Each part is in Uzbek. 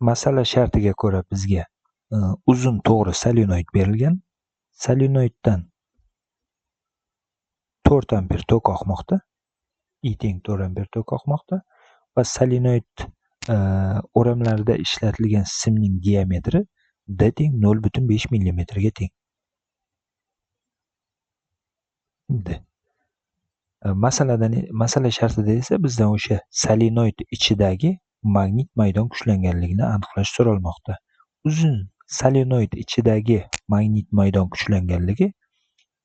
Masala shartiga ko'ra bizga uzun to'g'ri solenoid berilgan. Solenoiddan 4 amper tok oqmoqda. I teng 4 amper tok oqmoqda va solenoid o'ramlarida ishlatilgan simning diametri D teng 0,5 mm ga teng. Masala shartida esa bizdan o'sha solenoid ichidagi magnit maydon kuchlanganligini aniqlash so'ralmoqda. Uzun solenoid ichidagi magnit maydon kuchlanganligi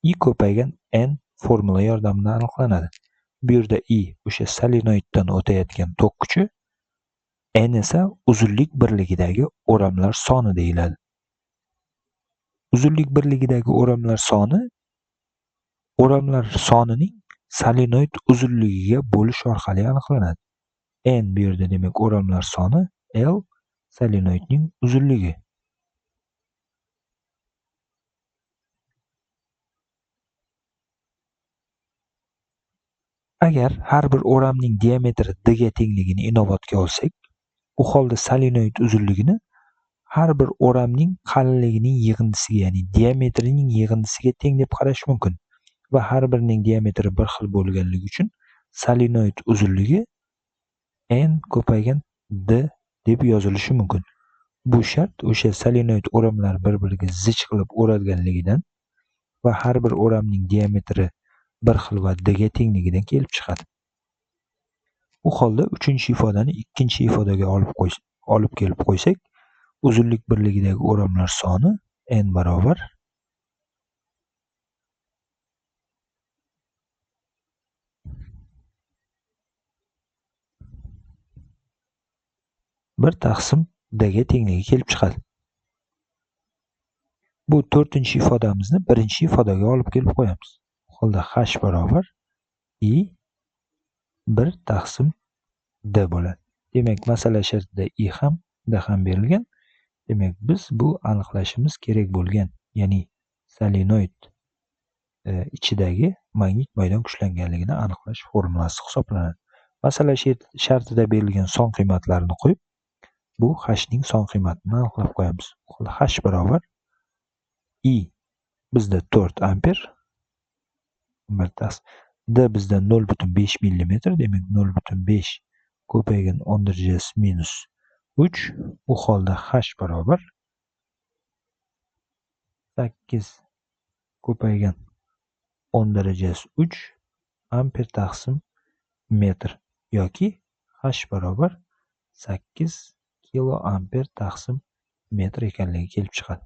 I ko'paygan n formula yordamida aniqlanadi. Bu yerda I o'sha solenoiddan o'tayotgan tok kuchi, n esa uzunlik birligidagi o'ramlar soni deyiladi. Uzunlik birligidagi o'ramlar sonining solenoid uzunligiga bo'lish orqali aniqlanadi. N bu yerda demak o'ramlar soni, L solenoidning uzunligi. Agar har bir o'ramning diametri D ga tengligini inobatga olsak, u holda solenoid uzunligini har bir o'ramning qalinligining yig'indisiga, ya'ni diametrining yig'indisiga teng deb qarash mumkin va har birining diametri bir xil bo'lganligi uchun solenoid uzunligi n ko'paygan D deb yozilishi mumkin. Bu shart o'sha solenoid o'ramlar bir-biriga zich qilib o'ralganligidan va har bir o'ramning diametri bir xil va D ga tengligidan kelib chiqadi. U holda uchinchi ifodani ikkinchi ifodaga olib kelib qo'ysak, uzunlik birligidagi o'ramlar soni n barobar 1/D ga tengligi kelib chiqadi. Bu to'rtinchi ifodamizni birinchi ifodaga olib kelib qo'yamiz. U holda h barobar I 1/D bo'ladi. Demak, masala shartida I ham D ham berilgan. Demak, biz bu aniqlashimiz kerak bo'lgan, ya'ni solenoid ichidagi magnit maydon kuchlanganligini aniqlash formulasi hisoblanadi. Masala shartida berilgan son qiymatlarini qo'yib, bu h ning son qiymatini aniqlab qo'yamiz. H barobar I bizda 4 amper, D bizda 0,5 mm, demak 0,5 ko'paygan 10⁻³ u holda h barobar 8 ko'paygan 10⁻³ amper taqsim metr yoki h barobar 8 kilo amper taqsim metr ekanligi kelib chiqadi.